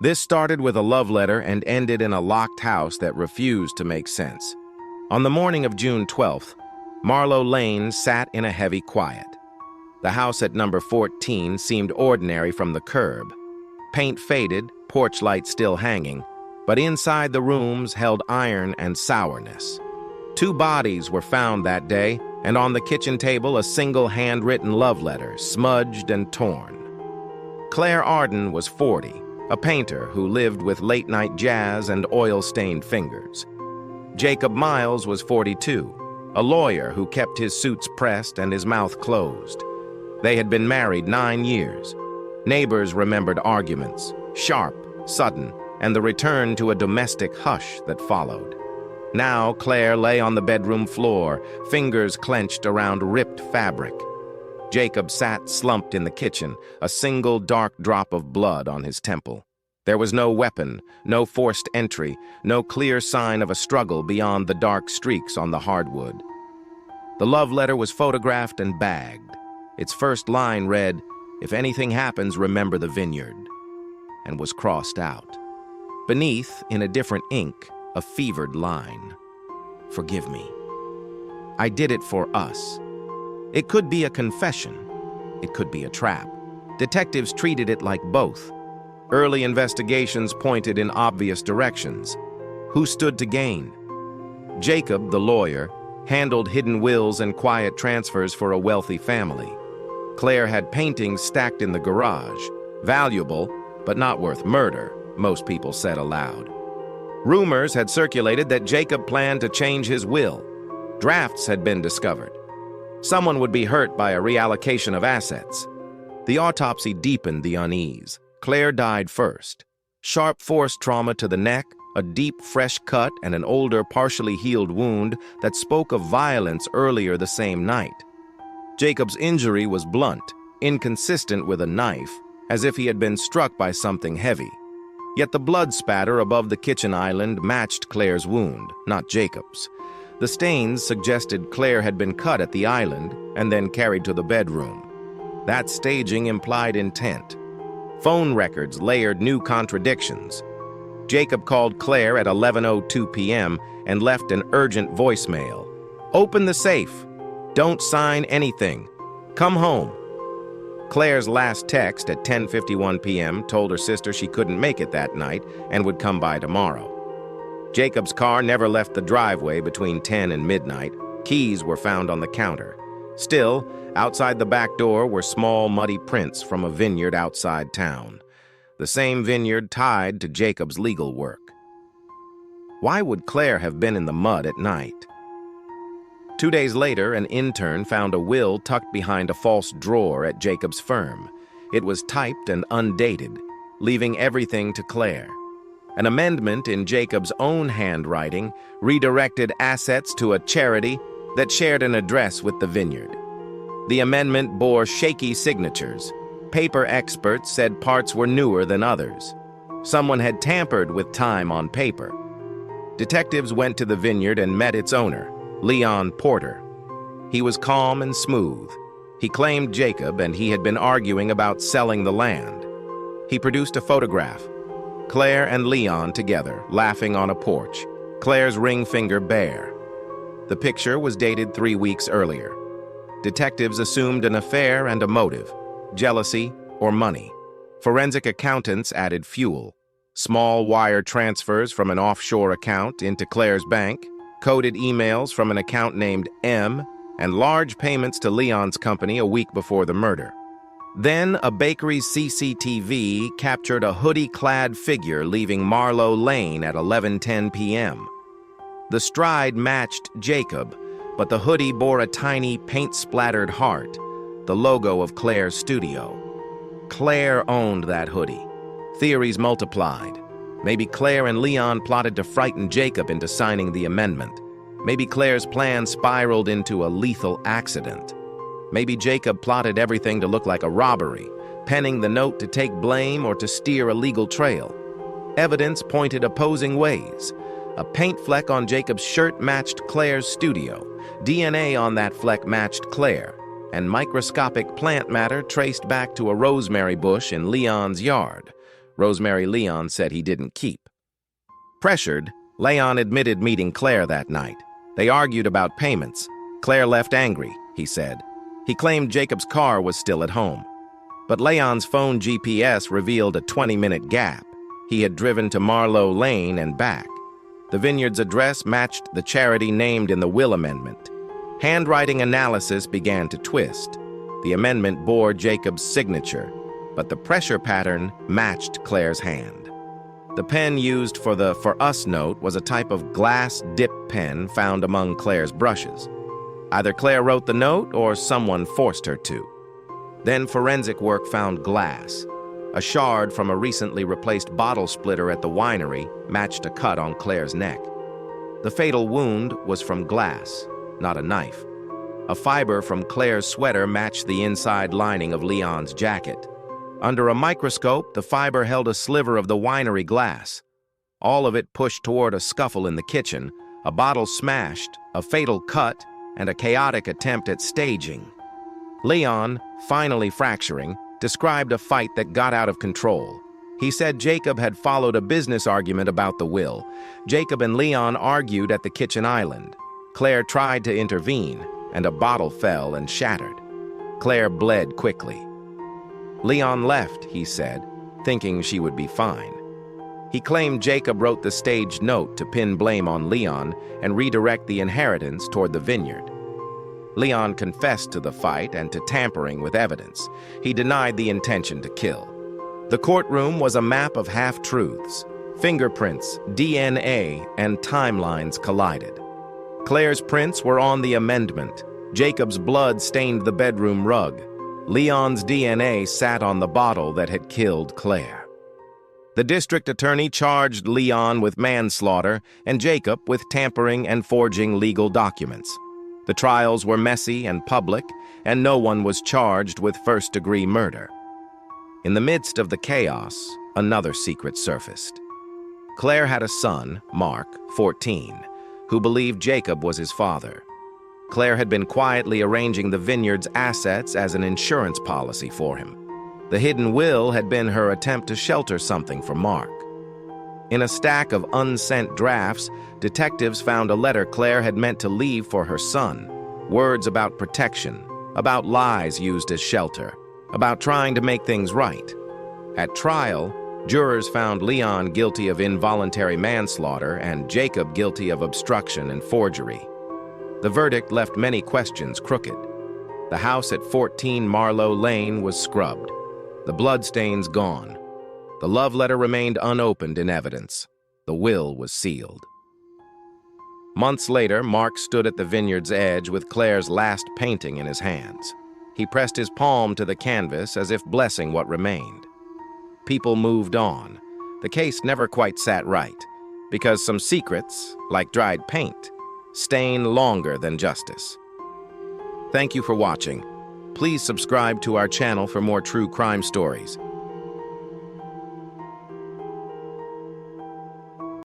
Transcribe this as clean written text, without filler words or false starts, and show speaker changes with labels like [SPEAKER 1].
[SPEAKER 1] This started with a love letter and ended in a locked house that refused to make sense. On the morning of June 12th, Marlowe Lane sat in a heavy quiet. The house at number 14 seemed ordinary from the curb. Paint faded, porch light still hanging, but inside the rooms held iron and sourness. 2 bodies were found that day, and on the kitchen table a single handwritten love letter, smudged and torn. Claire Arden was 40, a painter who lived with late-night jazz and oil-stained fingers. Jacob Myles was 42, a lawyer who kept his suits pressed and his mouth closed. They had been married 9 years. Neighbors remembered arguments, sharp, sudden, and the return to a domestic hush that followed. Now Claire lay on the bedroom floor, fingers clenched around ripped fabric. Jacob sat slumped in the kitchen, a single dark drop of blood on his temple. There was no weapon, no forced entry, no clear sign of a struggle beyond the dark streaks on the hardwood. The love letter was photographed and bagged. Its first line read, "If anything happens, remember the vineyard," and was crossed out. Beneath, in a different ink, a fevered line, "Forgive me. I did it for us." It could be a confession. It could be a trap. Detectives treated it like both. Early investigations pointed in obvious directions. Who stood to gain? Jacob, the lawyer, handled hidden wills and quiet transfers for a wealthy family. Claire had paintings stacked in the garage, valuable, but not worth murder, most people said aloud. Rumors had circulated that Jacob planned to change his will. Drafts had been discovered. Someone would be hurt by a reallocation of assets. The autopsy deepened the unease. Claire died first. Sharp force trauma to the neck, a deep, fresh cut, and an older, partially healed wound that spoke of violence earlier the same night. Jacob's injury was blunt, inconsistent with a knife, as if he had been struck by something heavy. Yet the blood spatter above the kitchen island matched Claire's wound, not Jacob's. The stains suggested Claire had been cut at the island and then carried to the bedroom. That staging implied intent. Phone records layered new contradictions. Jacob called Claire at 11:02 p.m. and left an urgent voicemail. "Open the safe. Don't sign anything. Come home." Claire's last text at 10:51 p.m. told her sister she couldn't make it that night and would come by tomorrow. Jacob's car never left the driveway between 10 and midnight. Keys were found on the counter. Still, outside the back door were small, muddy prints from a vineyard outside town. The same vineyard tied to Jacob's legal work. Why would Claire have been in the mud at night? 2 days later, an intern found a will tucked behind a false drawer at Jacob's firm. It was typed and undated, leaving everything to Claire. An amendment in Jacob's own handwriting redirected assets to a charity that shared an address with the vineyard. The amendment bore shaky signatures. Paper experts said parts were newer than others. Someone had tampered with time on paper. Detectives went to the vineyard and met its owner, Leon Porter. He was calm and smooth. He claimed Jacob and he had been arguing about selling the land. He produced a photograph. Claire and Leon together, laughing on a porch, Claire's ring finger bare. The picture was dated 3 weeks earlier. Detectives assumed an affair and a motive, jealousy or money. Forensic accountants added fuel. Small wire transfers from an offshore account into Claire's bank, coded emails from an account named M, and large payments to Leon's company a week before the murder. Then, a bakery's CCTV captured a hoodie-clad figure leaving Marlowe Lane at 11:10 p.m. The stride matched Jacob, but the hoodie bore a tiny paint-splattered heart, the logo of Claire's studio. Claire owned that hoodie. Theories multiplied. Maybe Claire and Leon plotted to frighten Jacob into signing the amendment. Maybe Claire's plan spiraled into a lethal accident. Maybe Jacob plotted everything to look like a robbery, penning the note to take blame or to steer a legal trail. Evidence pointed opposing ways. A paint fleck on Jacob's shirt matched Claire's studio. DNA on that fleck matched Claire, and microscopic plant matter traced back to a rosemary bush in Leon's yard. Rosemary Leon said he didn't keep. Pressured, Leon admitted meeting Claire that night. They argued about payments. Claire left angry, he said. He claimed Jacob's car was still at home. But Leon's phone GPS revealed a 20-minute gap. He had driven to Marlowe Lane and back. The vineyard's address matched the charity named in the will amendment. Handwriting analysis began to twist. The amendment bore Jacob's signature, but the pressure pattern matched Claire's hand. The pen used for the "For Us" note was a type of glass dip pen found among Claire's brushes. Either Claire wrote the note or someone forced her to. Then forensic work found glass. A shard from a recently replaced bottle splitter at the winery matched a cut on Claire's neck. The fatal wound was from glass, not a knife. A fiber from Claire's sweater matched the inside lining of Leon's jacket. Under a microscope, the fiber held a sliver of the winery glass. All of it pushed toward a scuffle in the kitchen, a bottle smashed, a fatal cut, and a chaotic attempt at staging. Leon, finally fracturing, described a fight that got out of control. He said Jacob had followed a business argument about the will. Jacob and Leon argued at the kitchen island. Claire tried to intervene, and a bottle fell and shattered. Claire bled quickly. Leon left, he said, thinking she would be fine. He claimed Jacob wrote the staged note to pin blame on Leon and redirect the inheritance toward the vineyard. Leon confessed to the fight and to tampering with evidence. He denied the intention to kill. The courtroom was a map of half-truths. Fingerprints, DNA, and timelines collided. Claire's prints were on the amendment. Jacob's blood stained the bedroom rug. Leon's DNA sat on the bottle that had killed Claire. The district attorney charged Leon with manslaughter and Jacob with tampering and forging legal documents. The trials were messy and public, and no one was charged with first-degree murder. In the midst of the chaos, another secret surfaced. Claire had a son, Mark, 14, who believed Jacob was his father. Claire had been quietly arranging the vineyard's assets as an insurance policy for him. The hidden will had been her attempt to shelter something for Mark. In a stack of unsent drafts, detectives found a letter Claire had meant to leave for her son. Words about protection, about lies used as shelter, about trying to make things right. At trial, jurors found Leon guilty of involuntary manslaughter and Jacob guilty of obstruction and forgery. The verdict left many questions crooked. The house at 14 Marlowe Lane was scrubbed. The bloodstains gone. The love letter remained unopened in evidence. The will was sealed. Months later, Mark stood at the vineyard's edge with Claire's last painting in his hands. He pressed his palm to the canvas as if blessing what remained. People moved on. The case never quite sat right, because some secrets, like dried paint, stain longer than justice. Thank you for watching. Please subscribe to our channel for more true crime stories.